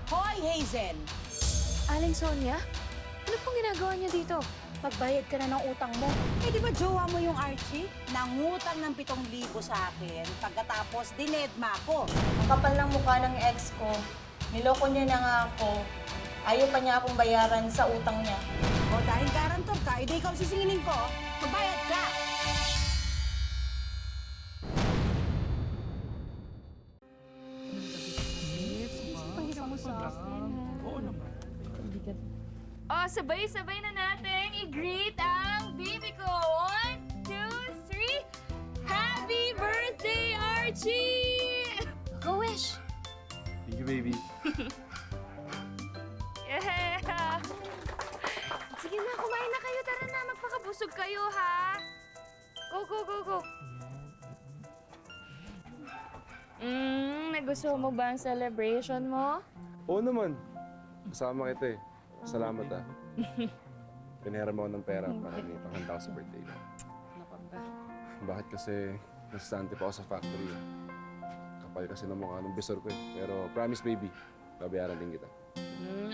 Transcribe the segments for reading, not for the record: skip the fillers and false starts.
Hoy, Hazel! Aling Sonia? Ano pong ginagawa niyo dito? Pagbayad ka na ng utang mo. Eh, di ba jowa mo yung Archie? Nangutang ng 7,000 sa akin. Pagkatapos, dinedma ko. Ang kapal ng mukha ng ex ko. Niloko niya na nga ako. Ayaw pa niya akong bayaran sa utang niya. O dahil garantor ka, edi ikaw sisinginin ko, magbayad ka! Sabay-sabay na natin i-greet ang baby ko. 1, 2, 3. Happy birthday, Archie! Go wish! Thank you, baby. Yeah! Sige na, kumain na kayo. Tara na, magpakabusog kayo, ha? Go, go, go, go. Nagustuhan mo ba ang celebration mo? Oo naman. Kasama kita eh. Salamat ah. Pinera mo ako ng pera para may panghanda ko sa birthday ko. Bakit kasi nasistante pa ako sa factory eh. Kapal kasi ng mukha ng bisor ko eh. Pero promise baby, babayaran din kita.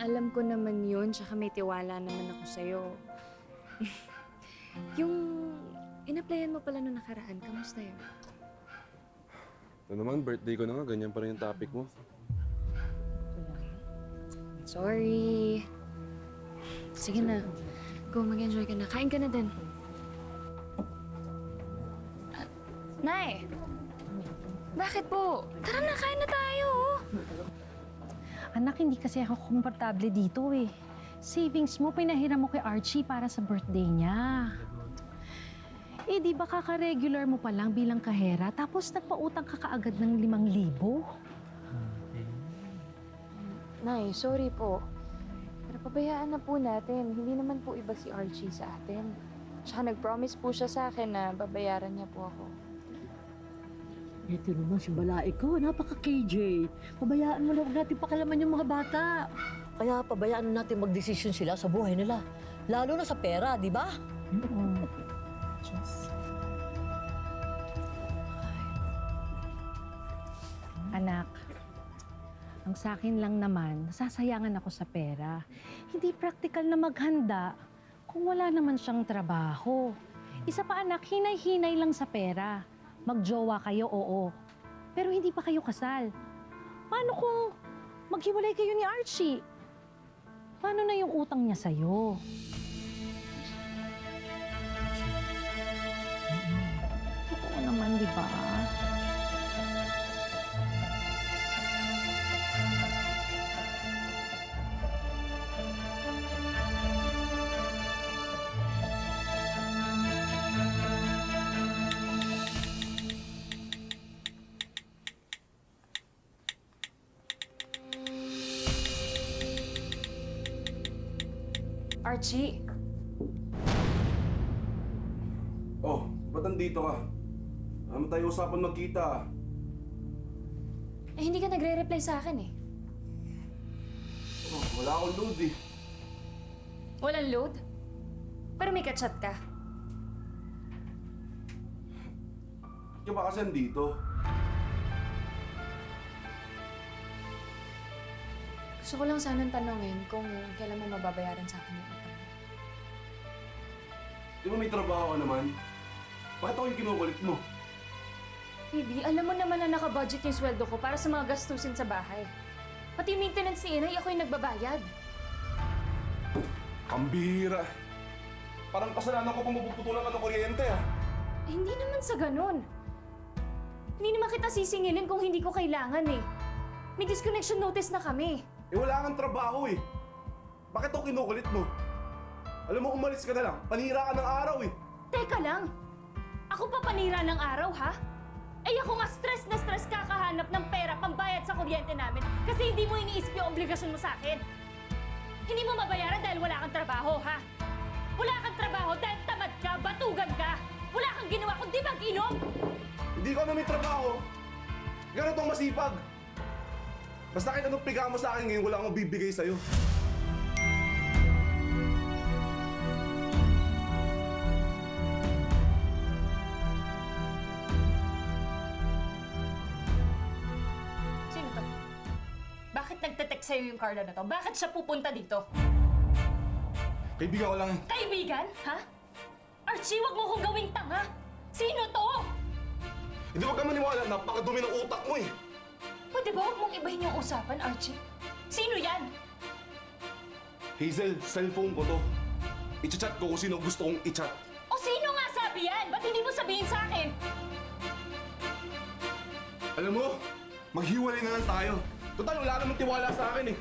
Alam ko naman yun, tsaka may tiwala naman ako sa'yo. Yung in-applyan mo pala nung nakaraan, kamusta yun? Ito naman, birthday ko na nga, ganyan pa rin yung topic mo. Sorry. Sige na. Go, mag-enjoy ka na. Kain ka na din. Nay! Bakit po? Tara na, kain na tayo. Anak, hindi kasi ako komportable dito eh. Savings mo, pinahiram mo kay Archie para sa birthday niya. Eh, di ba kaka-regular mo pa lang bilang kahera, tapos nagpautang ka kaagad ng 5,000? Nay, sorry po. Pero pabayaan na po natin. Hindi naman po iba si Archie sa atin. Tsaka nag-promise po siya sa akin na babayaran niya po ako. Ito naman si Balai ko, napaka-KJ. Pabayaan mo na, huwag natin pakalaman yung mga bata. Kaya pabayaan natin magdesisyon sila sa buhay nila. Lalo na sa pera, di ba? Anak, ang sa akin lang naman, nasasayangan ako sa pera. Hindi practical na maghanda kung wala naman siyang trabaho. Isa pa anak, hinay-hinay lang sa pera. Magjowa kayo, oo. Pero hindi pa kayo kasal. Paano kung maghiwalay kayo ni Archie? Paano na yung utang niya sa'yo? Totoo naman, di ba? Archie! Oh, ba't nandito ka? Ano tayo usapan magkita? Eh, hindi ka nagre-reply sa akin eh. Oh, wala akong load eh. Walang load? Pero may kachat ka. Ikaw ba kasi nandito? Gusto ko lang sanang tanongin kung kailan mo mababayaran sa akin yung utang mo. Di ba may trabaho ka naman? Bakit ako yung kinukulit mo? Baby, alam mo naman na nakabudget yung sweldo ko para sa mga gastusin sa bahay. Pati maintenance ni Inay, ako yung nagbabayad. Ang bihira. Parang kasalanan ko kung mapuputulan ka ng kuryente ah. Eh, hindi naman sa ganun. Hindi naman kita sisingilin kung hindi ko kailangan eh. May disconnection notice na kami. Eh wala kang trabaho eh. Bakit ako kinukulit mo? Alam mo, umalis ka na lang. Panira ka ng araw eh. Teka lang! Ako pa panira ng araw, ha? Ay ako nga stress na stress kakahanap ng pera pambayad sa kuryente namin kasi hindi mo iniisip yung obligasyon mo sa akin. Hindi mo mabayaran dahil wala kang trabaho, ha? Wala kang trabaho dahil tamad ka, batugan ka. Wala kang ginawa kundi mag-inom. Hindi ko na may trabaho. Ganun tong masipag. Basta kahit anong piga mo sa akin ngayon, wala akong bibigay sa'yo. Sino to? Bakit nagte-text sa'yo yung Carla na to? Bakit siya pupunta dito? Kaibigan ko lang. Kaibigan? Ha? Archie, wag mo kong gawing tanga! Sino to? Hindi wag ka maniwala, napakadumi ng utak mo eh. Pwede ba wag mong ibahin yung usapan, Archie? Sino yan? Hazel, cellphone ko to. I-chat ko kung sino gusto kong i-chat. O sino nga sabi yan? Ba't hindi mo sabihin sa akin? Alam mo, maghiwalay na lang tayo. Total, wala namang tiwala sa akin eh.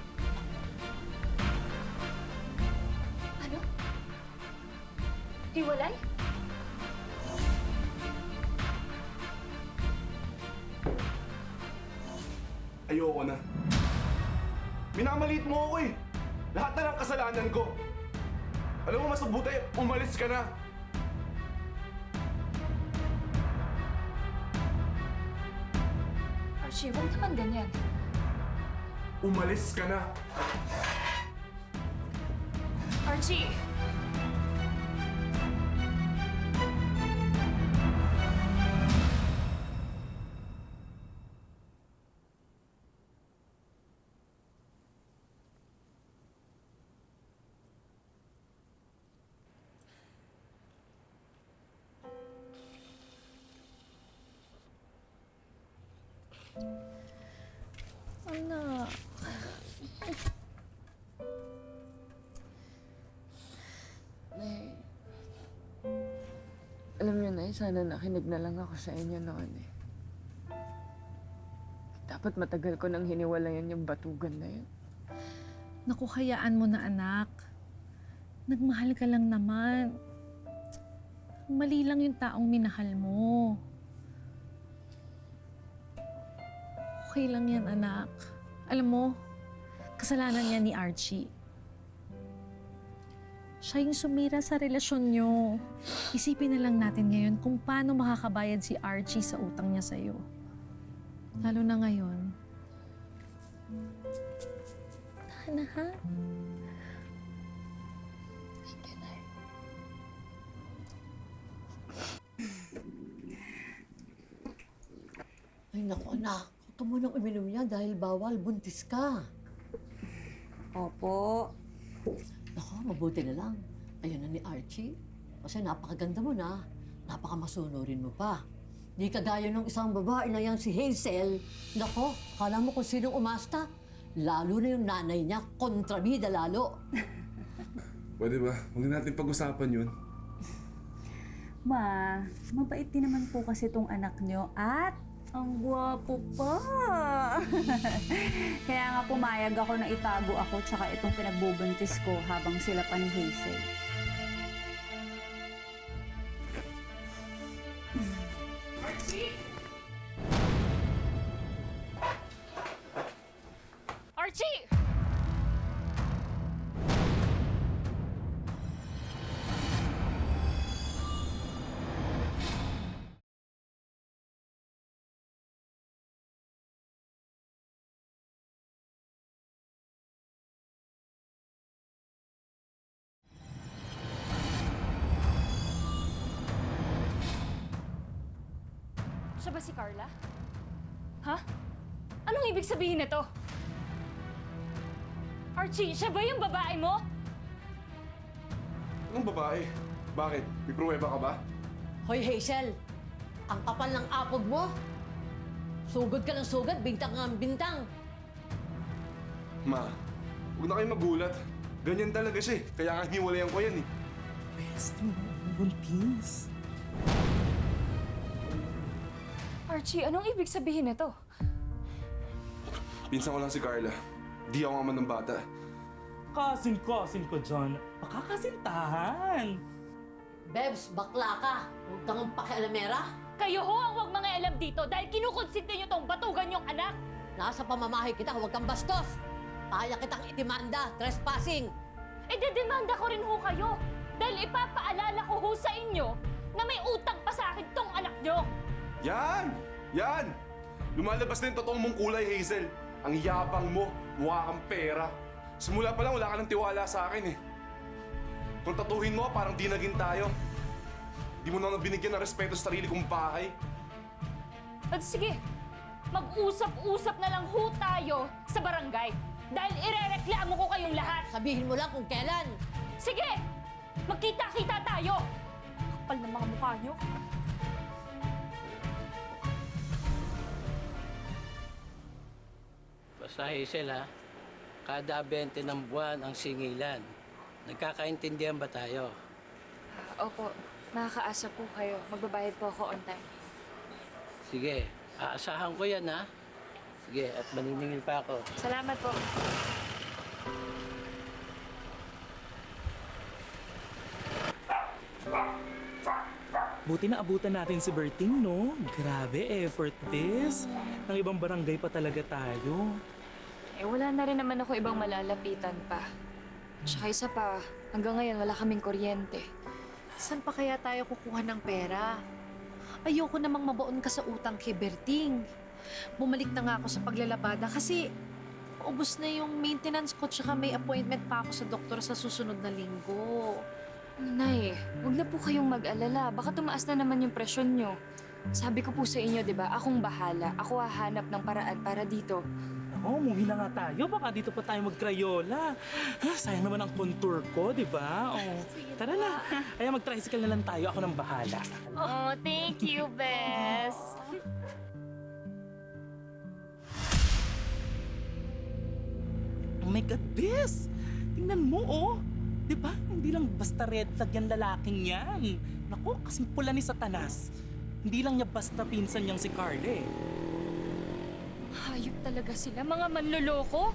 Ano? Hiwalay? Ayoko na. Minamaliit mo ako eh. Lahat na ng kasalanan ko. Alam mo, mas mabuti, umalis ka na. Archie, wag naman ganyan. Umalis ka na. Archie! Anak. Nay, alam niyo na, sana nakinig na lang ako sa inyo noon eh. Dapat matagal ko nang hiniwalayan yung batugan na yun. Naku, hayaan mo na, anak. Nagmahal ka lang naman. Mali lang yung taong minahal mo. Okay lang yan, anak. Alam mo, kasalanan niya ni Archie. Siya yung sumira sa relasyon niyo. Isipin na lang natin ngayon kung paano makakabayad si Archie sa utang niya sa'yo. Lalo na ngayon. Hana, ha? Ay, naku anak. Huwag ka munang uminom yan dahil bawal, buntis ka. Opo. Naku, mabuti na lang. Ayun na ni Archie. Kasi napakaganda mo na. Napakamasunurin mo pa. Di kagaya ng isang babae na yan si Hazel. Naku, akala mo kung sinong umasta? Lalo na yung nanay niya, kontrabida lalo. Pwede ba? Huwag natin pag-usapan yun. Ma, mabait din naman po kasi itong anak nyo at ang gwapo pa. Kaya nga pumayag ako na itago ako tsaka itong pinagbubuntis ko habang sila pa ni Hazel. Archie! Siya ba si Carla? Ha? Anong ibig sabihin nito? Archie, siya ba yung babae mo? Anong babae? Bakit? May pruweba ka ba? Hoy Hazel, ang kapal ng apog mo. Sugod ka ng sugod, bintang ang bintang. Ma, huwag na kayo magulat. Ganyan talaga siya eh. Kaya nga hiniwalayan ko yan eh. Archie, anong ibig sabihin nito? Pinsan ko lang si Carla. Di ako ama ng bata. Cousin ko, John. Makakasintahan. Bebs, bakla ka. Huwag kang pakialamera. Kayo ho ang huwag mga alam dito dahil kinukonsinti niyo tong batugan yung anak. Nasa pamamahay kita, huwag kang bastos. Kaya kitang itimanda, trespassing. E dedemanda ko rin ho kayo dahil ipapaalala ko ho sa inyo na may utang pa sa akin tong anak niyo. Yan! Yan! Lumalabas na yung totoong mong kulay, Hazel. Ang yabang mo, mukha kang pera. Simula pa lang, wala ka ng tiwala sa akin eh. Kung tatuhin mo, parang di naging tayo. Di mo na binigyan ng respeto sa sarili kong bahay. At sige, mag-usap-usap na lang ho tayo sa barangay. Dahil irereklamo ko kayong lahat. Sabihin mo lang kung kailan. Sige! Magkita-kita tayo! Kapal ng mga mukha nyo. Basta Hazel ha, kada 20 ng buwan ang singilan. Nagkakaintindihan ba tayo? Opo, makakaasa po kayo. Magbabayad po ako on time. Sige, aasahan ko yan ha. Sige, at maniningil pa ako. Salamat po. Buti na abutan natin si Berting, no? Grabe, effort this. Ng ibang barangay pa talaga tayo. Eh, wala na rin naman ako ibang malalapitan pa. Tsaka isa pa, hanggang ngayon wala kaming kuryente. Saan pa kaya tayo kukuha ng pera? Ayoko namang mabaon ka sa utang kay Berting. Bumalik na nga ako sa paglalabada kasi ubos na yung maintenance ko tsaka may appointment pa ako sa doktor sa susunod na linggo. Nay, huwag na po kayong mag-alala. Baka tumaas na naman yung presyon nyo. Sabi ko po sa inyo, di ba, akong bahala. Ako hahanap ng paraan para dito. Oo, umuwi na nga tayo. Baka dito pa tayo mag-Crayola. Sayang naman ang contour ko, di ba? Oh, tara na. Kaya mag-tricycle na lang tayo. Ako nang bahala. Oh, thank you, Bes. Oh my God, Bes! Tingnan mo, oh. Di ba? Hindi lang basta red flag yan lalaking yan. Naku, kasing pula ni Satanas. Hindi lang niya basta pinsan niyang si Carla eh. Hayop talaga sila, mga manloloko.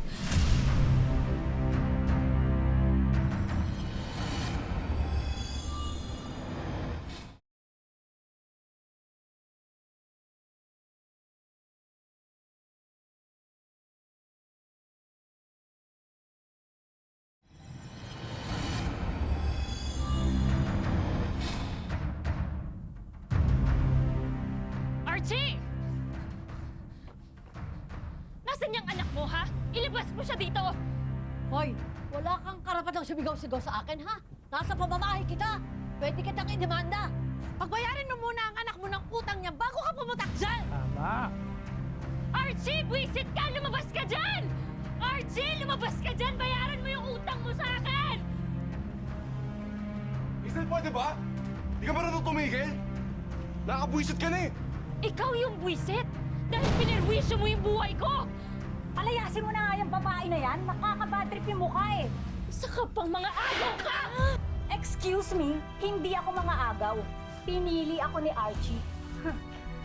Archie! Nasaan yung anak mo, ha? Ilabas mo siya dito! Hoy, wala kang karapatang sumigaw-sigaw sa akin, ha? Nasa pamamahay kita. Pwede kitang idemanda. Pagbayarin mo muna ang anak mo ng utang niya bago ka pumutak dyan! Tama. Archie, buwisit ka! Lumabas ka dyan! Archie, lumabas ka dyan! Bayaran mo yung utang mo sa akin! Hazel, pwede ba? Di ka ba rin tumigil? Nakakabwisit ka na eh! Ikaw yung buwisit! Dahil pinirwisyo mo yung buhay ko! Palayasin mo na nga yung babae na yan. Nakakabadrip yung mukha eh. Isa ka pang mga agaw ka! Excuse me, hindi ako mga agaw. Pinili ako ni Archie.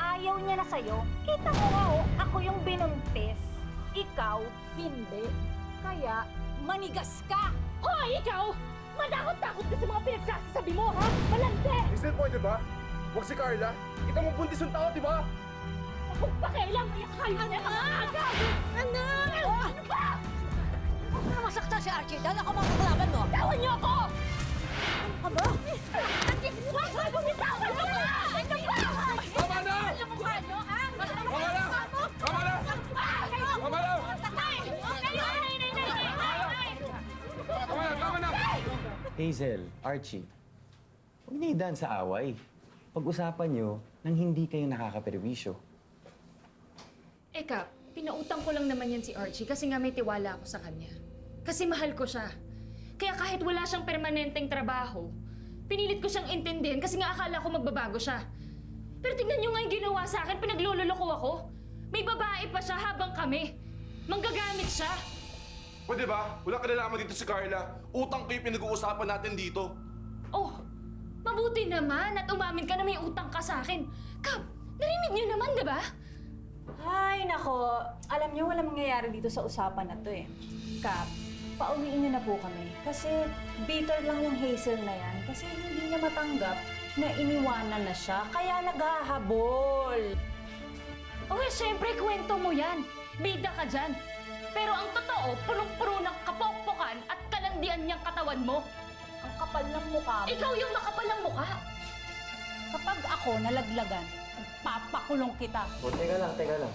Ayaw niya na sa'yo. Kita mo nga oh, ako yung binuntis. Ikaw, hindi. Kaya, manigas ka! Hoy, ikaw! Madakot-takot ka sa mga pinagsasabi mo, ha? Malante! Hazel, pwede ba? Huwag si Carla. Kita mo buntis yung tao, di ba? Huwag pakialam! Kayo na mga agaw! Anak! Ano ba? Huwag mo na masaktan si Archie dahil ako mga kakalaban mo. Tawan niyo ako! Ano ba? Huwag bumitawan mo ka! Ano ba? Tama na! Alam mo ba, no? Ha? Tama na! Tama na! Tama na! Tama na! Hazel, Archie, huwag niyo idaan sa away. Pag-usapan niyo nang hindi kayo nakakaperwisyo. Eka, pinautang ko lang naman yan si Archie kasi nga may tiwala ako sa kanya. Kasi mahal ko siya. Kaya kahit wala siyang permanenteng trabaho, pinilit ko siyang intindihin kasi nga akala ko magbabago siya. Pero tingnan niyo nga yung ginawa sa akin, pinaglololoko ako. May babae pa siya habang kami. Manggagamit siya. Pwede ba? Wala ka nalaman dito si Carla. Utang ko yung pinag-uusapan natin dito. Oh, mabuti naman at umamin ka na may utang ka sa akin. Kap, narinig niyo naman, di ba? Ay, nako. Alam niyo, walang mangyayari dito sa usapan na to eh. Kap, pauwiin niyo na po kami. Kasi bitter lang yung Hazel na yan. Kasi hindi niya matanggap na iniwanan na siya. Kaya naghahabol. Oh, syempre, kwento mo yan. Bida ka dyan. Pero ang totoo, punong-puno ng kapokpokan at kalandian niyang katawan mo. Ang kapal ng mukha mo. Ikaw yung makapal ng mukha. Kapag ako nalaglagan, papakulong kita. O, teka lang.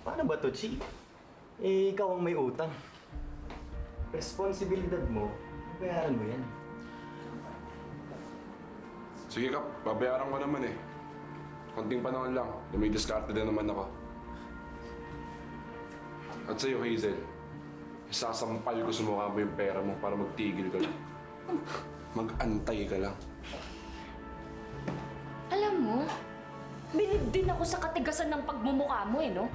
Paano ba to, Chi? Eh, ikaw ang may utang. Responsibilidad mo, bayaran mo yan. Sige Kap, babayaran ko naman eh. Konting panahon lang, dumidiskarte din naman ako. At sa'yo, Hazel, Isasampal ko sa mukha mo yung pera mo para magtigil ka lang. Mag-antay ka lang. Alam mo, bilib din ako sa katigasan ng pagmumukha mo eh, no?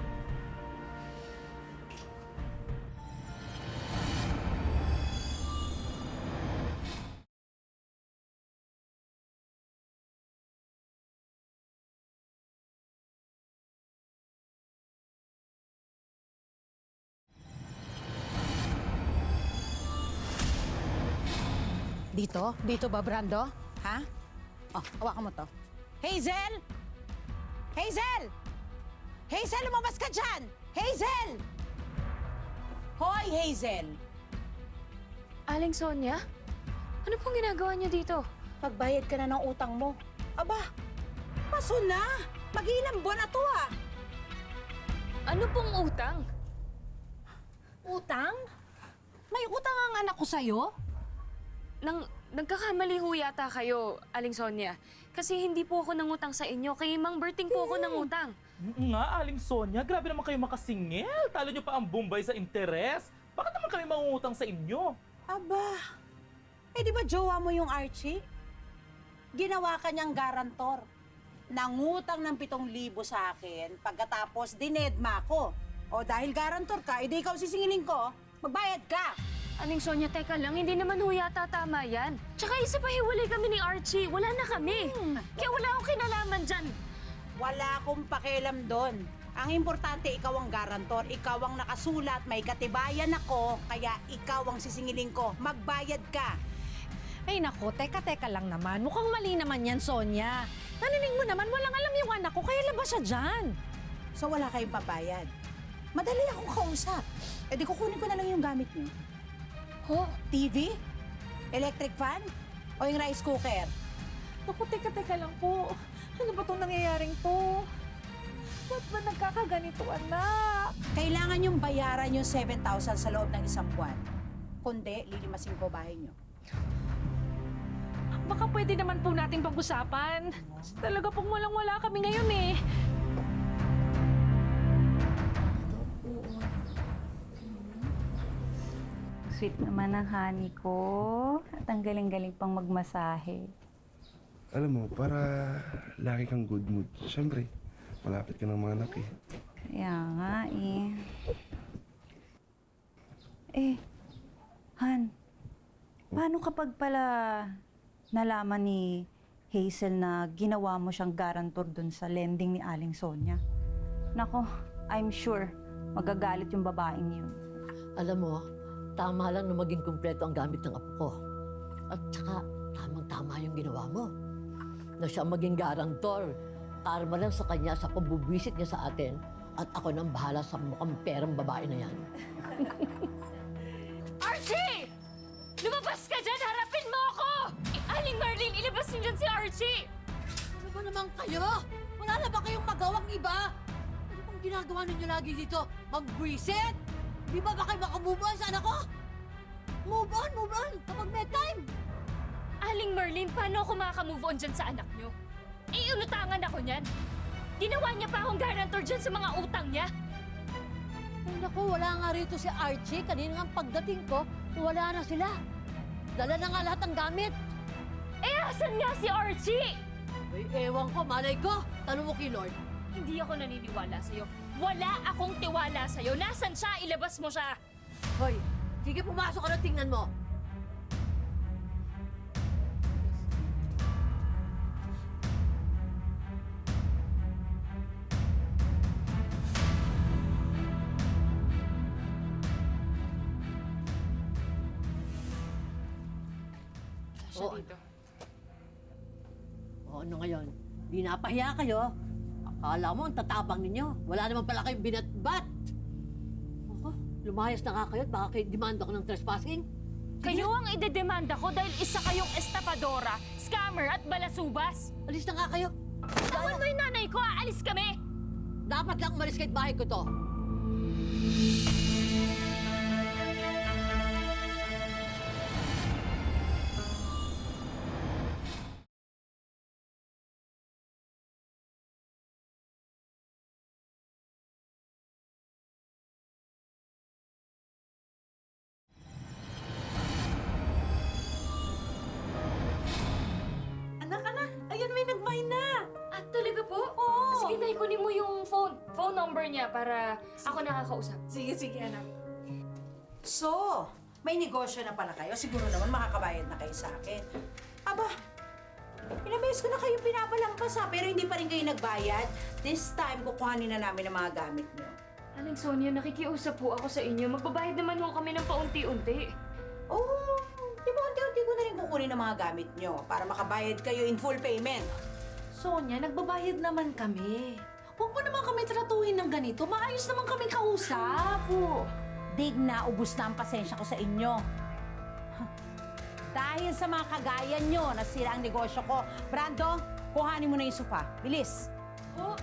Dito? Dito ba, Brando? Ha? Oh, hawakan mo to. Hazel! Hazel! Hazel, lumabas ka dyan! Hazel! Hoy, Hazel! Aling Sonia? Ano pong ginagawa niyo dito? Pagbayad ka na ng utang mo. Aba, paso na! Mag-iilang buwan na to ah! Ano pong utang? Utang? May utang ang anak ko sa'yo? Nagkakamali ho yata kayo, Aling Sonia. Kasi hindi po ako nangutang sa inyo. Kay Mang Berting po ako nangutang. Nga, Aling Sonia, grabe naman kayo makasingil. Talo nyo pa ang Bombay sa interes. Bakit naman kami mangungutang sa inyo? Aba, eh di ba jowa mo yung Archie? Ginawa ka niyang garantor. Nangutang ng 7,000 sa akin, pagkatapos dinedma ko. O dahil garantor ka, edi ikaw sisingilin ko, magbayad ka. Aling Sonia, teka lang. Hindi naman ho yata tama yan. Tsaka isa pa hiwalay kami ni Archie. Wala na kami. Kaya wala akong kinalaman dyan. Wala akong pakialam doon. Ang importante, ikaw ang garantor, ikaw ang nakasulat, may katibayan ako, kaya ikaw ang sisingilin ko. Magbayad ka. Ay nako, teka lang naman. Mukhang mali naman yan, Sonia. Naninig mo naman, walang alam yung anak ko, kaya labas siya dyan. So wala kayong pabayad. Madali akong kausap. E di kukunin ko na lang yung gamit niyo. Ho? TV? Electric fan? O yung rice cooker? Naku, teka lang po. Ano ba itong nangyayaring to? Ba't ba nagkakaganito, anak? Kailangan yung bayaran yung 7,000 sa loob ng isang buwan. Kundi, lilimasin ko bahay niyo. Baka pwede naman po natin pag-usapan. Kasi talaga pong walang-wala kami ngayon eh. Sweet naman ang honey ko. At ang galing-galing pang magmasahe. Alam mo, para lagi kang good mood. Siyempre, malapit ka ng mga anak eh. Kaya nga eh. Eh, Han, paano kapag pala nalaman ni Hazel na ginawa mo siyang garantor dun sa lending ni Aling Sonia? Nako, I'm sure magagalit yung babaeng yun. Alam mo, tama lang na maging kumpleto ang gamit ng apo ko. At saka, tamang-tama yung ginawa mo. Na siya maging garantor. Karma lang sa kanya sa pabubwisit niya sa atin. At ako nang bahala sa mukhang perang babae na yan. Archie! Lumabas ka dyan! Harapin mo ako! Aling Marlene, ilabas niyo dyan si Archie! Ano ba naman kayo? Wala na ba kayong magawang iba? Ano bang ginagawa ninyo lagi dito? Magbwisit? Di ba kayo makamove on sa anak ko? Move on! Kapag may time! Aling Marlene, paano ako makaka-move on dyan sa anak niyo? Iunutangan ako niyan. Ginawa niya pa akong garantor dyan sa mga utang niya. Ay naku, wala nga rito si Archie. Kanina nga pagdating ko, wala na sila. Dala na nga lahat ng gamit. Eh, asan nga si Archie? Ay, ewan ko, malay ko. Tanong mo kay Lord. Hindi ako naniniwala sa'yo. Wala akong tiwala sa'yo. Nasaan siya? Ilabas mo siya. Hoy, sige pumasok ka na, tingnan mo. Siya dito. O ano ngayon? Di napahiya kayo? Akala mo ang tatapang ninyo. Wala naman pala kayong binatbat. Ako, lumayas na nga kayo at baka kayo demanda ko ng trespassing. Kayo ang idedemanda ko dahil isa kayong estapadora, scammer at balasubas. Alis na nga kayo. Tawan mo yung nanay ko, aalis kami! Dapat lang umalis kahit bahay ko to. Nay, kunin mo yung phone number niya para ako nakakausap. Sige, anak. So, may negosyo na pala kayo. Siguro naman makakabayad na kayo sa akin. Aba, ilang beses ko na kayo pinapalampas ha, pero hindi pa rin kayo nagbayad. This time, kukuhanin na namin ang mga gamit niyo. Aling Sonia, nakikiusap po ako sa inyo. Magbabayad naman ho kami ng paunti-unti. Oh, di ba unti-unti ko na rin kukunin ang mga gamit niyo para makabayad kayo in full payment. Sonia, nagbabayad naman kami. Huwag mo naman kami tratuhin ng ganito. Maayos naman kami kausap. Dig na, ubus na ang pasensya ko sa inyo. Dahil sa mga kagaya nyo, nasira ang negosyo ko. Brando, kuhanin mo na yung sofa. Bilis. Oh,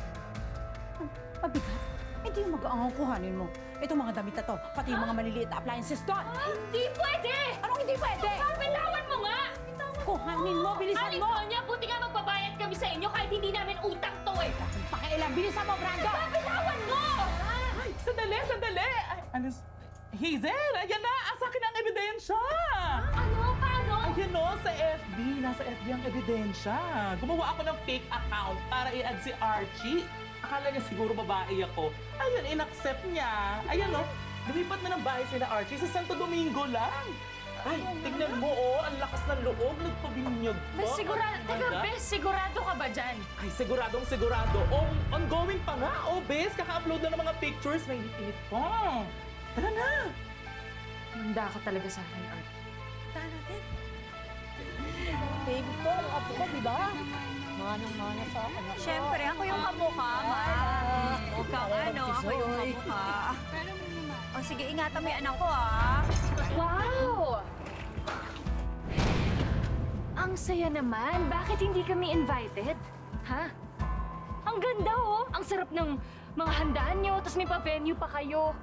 Pabigat. Hindi yung mag-aangaw kuhanin mo. Itong mga damit na to, pati yung mga maliliit na appliances doon. hindi pwede! Anong hindi pwede? Bitawan mo nga! Kuhanin mo, bilisan Aling mo. Sonia, buti nga magbabayad kami sa inyo kahit hindi namin utang to eh! Pakialam, bilisan mo, Brando. Bitawan mo! Ay, sandali! Ay, ano? Hazel, ayan na! Asa akin ang ebidensya! Ano? Paano? Ayun o, sa FB. Nasa FB ang ebidensya. Gumawa ako ng fake account para i-add si Archie. Akala niya siguro babae ako. Ayun, in-accept niya. Ayun o, lumipat na ng bahay sila Archie sa Santo Domingo lang. Ay, tignan mo ang lakas ng loob. Nagpabinyag pa. Bes, sigurado ka ba dyan? Ay, sigurado. Ongoing pa nga. Bes, kaka-upload na ng mga pictures na init pa. Tara na. Manda ka talaga sa akin, Art. Baby ko, ang apo ko, di ba? Manang-mana sa anak ko. Siyempre, ako yung kamukha, ma. Huwag kang ano, ako yung kamukha. O sige, ingatan mo yung anak ko, ah. Wow! Ang saya naman. Bakit hindi kami invited? Ha? Ang ganda, oh! Ang sarap ng mga handaan nyo, tapos may pa-venue pa kayo.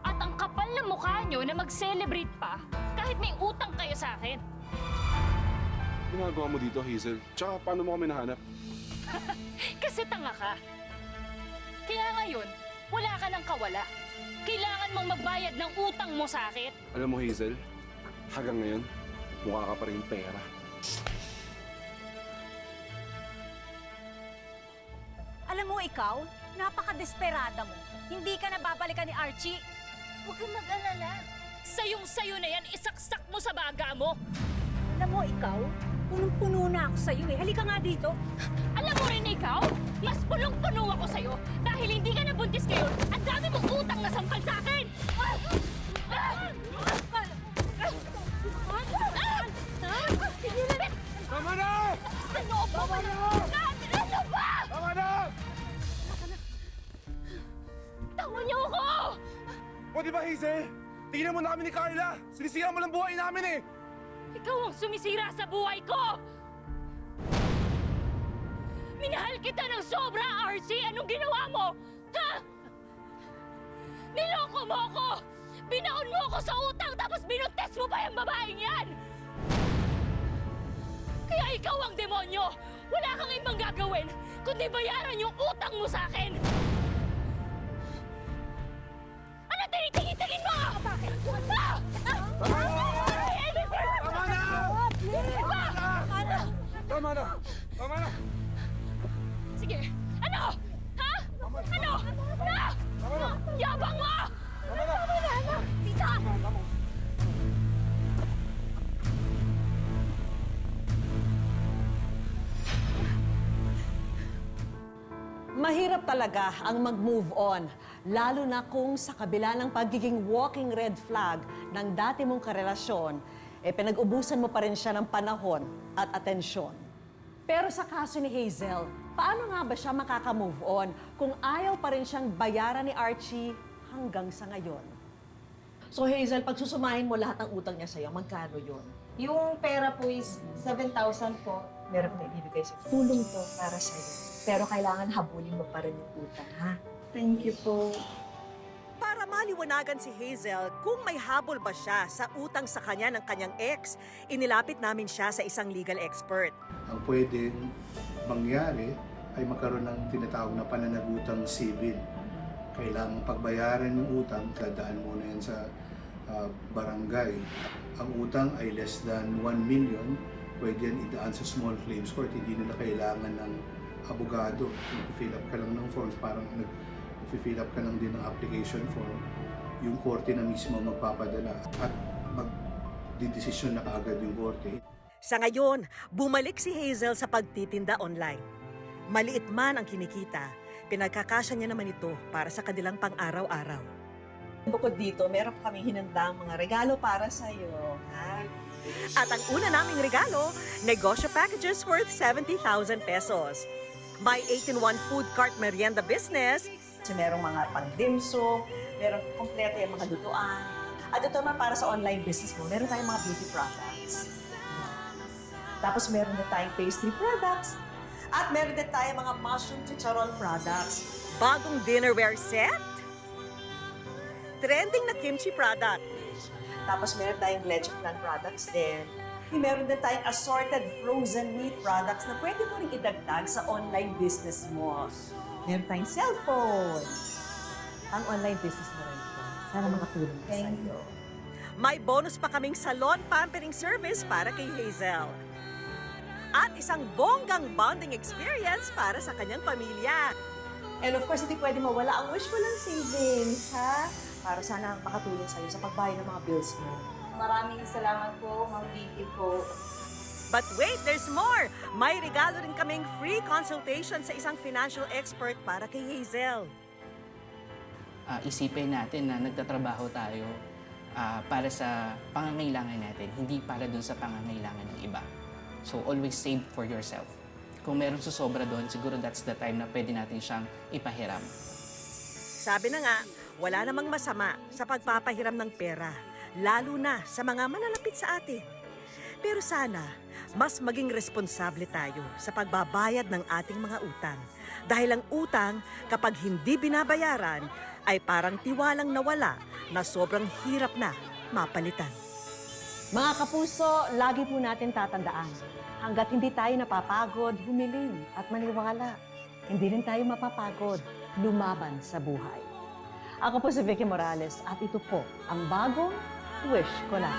At ang kapal ng mukha nyo na mag-celebrate pa kahit may utang kayo sa akin. Ginagawa mo dito, Hazel? Tsaka paano mo kami nahanap? Kasi tanga ka. Kaya ngayon, wala ka ng kawala. Kailangan mong magbayad ng utang mo sa akin. Alam mo, Hazel, hanggang ngayon, mukha ka pa rin pera. Alam mo ikaw, napaka-desperada mo. Hindi ka na babalikan ni Archie. Huwag kang mag-alala. Sayong-sayo na yan, isaksak mo sa baga mo. Alam mo ikaw, punong-puno na ako sa'yo eh. Halika nga dito. Alam mo rin ikaw, mas punong-puno ako sa'yo dahil hindi ka nabuntis ngayon. Ang dami mong utang na sampal sa akin! Tama na! Ano ba? Ano ba? Tama na! Tawa niyo ako! O di ba, Hazel? Tingnan mo na kami ni Carla! Sinisira mo lang buhay namin eh! Ikaw ang sumisira sa buhay ko! Minahal kita ng sobra, RC! Anong ginawa mo? Ha? Niloko mo ako! Binaon mo ako sa utang tapos binuntes mo pa yung babaeng yan! Kaya ikaw ang demonyo! Wala kang ibang gagawin kundi bayaran yung utang mo sa akin! Ano tinitingin-tingin mo? Bakit? Ah! Tama na! Tama na! Tama na! Sige, ano? Ha? Ano? Na? Yabang mo! Tama na! Tita! Mahirap talaga ang mag-move on, lalo na kung sa kabila ng pagiging walking red flag ng dati mong karelasyon, pinag-ubusan mo pa rin siya ng panahon at atensyon. Pero sa kaso ni Hazel, paano nga ba siya makaka-move on kung ayaw pa rin siyang bayaran ni Archie hanggang sa ngayon? So Hazel, pag susumahin mo lahat ng utang niya sa'yo, magkano yun? Yung pera po is 7,000 po. Meron ko na ibigay sa tulong to para sa'yo. Pero kailangan habulin mo pa rin yung utang, ha? Thank you po. Para maliwanagan si Hazel kung may habol ba siya sa utang sa kanya ng kanyang ex, inilapit namin siya sa isang legal expert. Ang pwedeng mangyari ay magkaroon ng tinatawag na pananagutang civil. Kailangang pagbayaran yung utang, dadaan muna yan sa barangay. Ang utang ay less than 1 million, pwede yan idaan sa small claims court. Hindi nila kailangan ng abogado. Nag-fill up ka lang ng forms, parang nag-fill up ka lang din ng application form. Yung korte na mismo magpapadala at magdidesisyon na kaagad yung korte. Sa ngayon, bumalik si Hazel sa pagtitinda online. Maliit man ang kinikita, pinagkakasya niya naman ito para sa kanilang pang-araw-araw. Bukod dito, meron pa kaming hinandang mga regalo para sa iyo. At ang una naming regalo, negosyo packages worth 70,000 pesos. May 18-1 food cart merienda business. So, merong mga pang-dimsum, merong kompleto yung mga dutuan. At ito naman para sa online business mo, meron tayong mga beauty products. Tapos meron na tayong pastry products. At meron din tayong mga mushroom chicharon products. Bagong dinnerware set. Trending na kimchi product. Tapos meron tayong leche flan products din. Meron din tayong assorted frozen meat products na pwede mo rin idagdag sa online business mo. Meron tayong cellphone. Ang online business mo rin ito. Sana makatulong ka sa iyo. May bonus pa kaming salon pampering service para kay Hazel. At isang bonggang bonding experience para sa kanyang pamilya. And of course, hindi pwede mawala ang wish ko ng savings, ha? Para sana makatulong sa'yo sa pagbayad ng mga bills mo. Maraming salamat po, Ma'am Vicky po. But wait, there's more! May regalo rin kaming free consultation sa isang financial expert para kay Hazel. Isipin natin na nagtatrabaho tayo para sa pangangailangan natin, hindi para dun sa pangangailangan ng iba. So always save for yourself. Kung meron susobra doon, siguro that's the time na pwede natin siyang ipahiram. Sabi na nga, wala namang masama sa pagpapahiram ng pera, lalo na sa mga malalapit sa atin. Pero sana, mas maging responsable tayo sa pagbabayad ng ating mga utang. Dahil ang utang, kapag hindi binabayaran, ay parang tiwalang nawala na sobrang hirap na mapalitan. Mga kapuso, lagi po natin tatandaan, hanggat hindi tayo napapagod, humiling at maniwala, hindi rin tayo mapapagod, lumaban sa buhay. Ako po si Vicky Morales at ito po ang bagong Wish Ko Lang.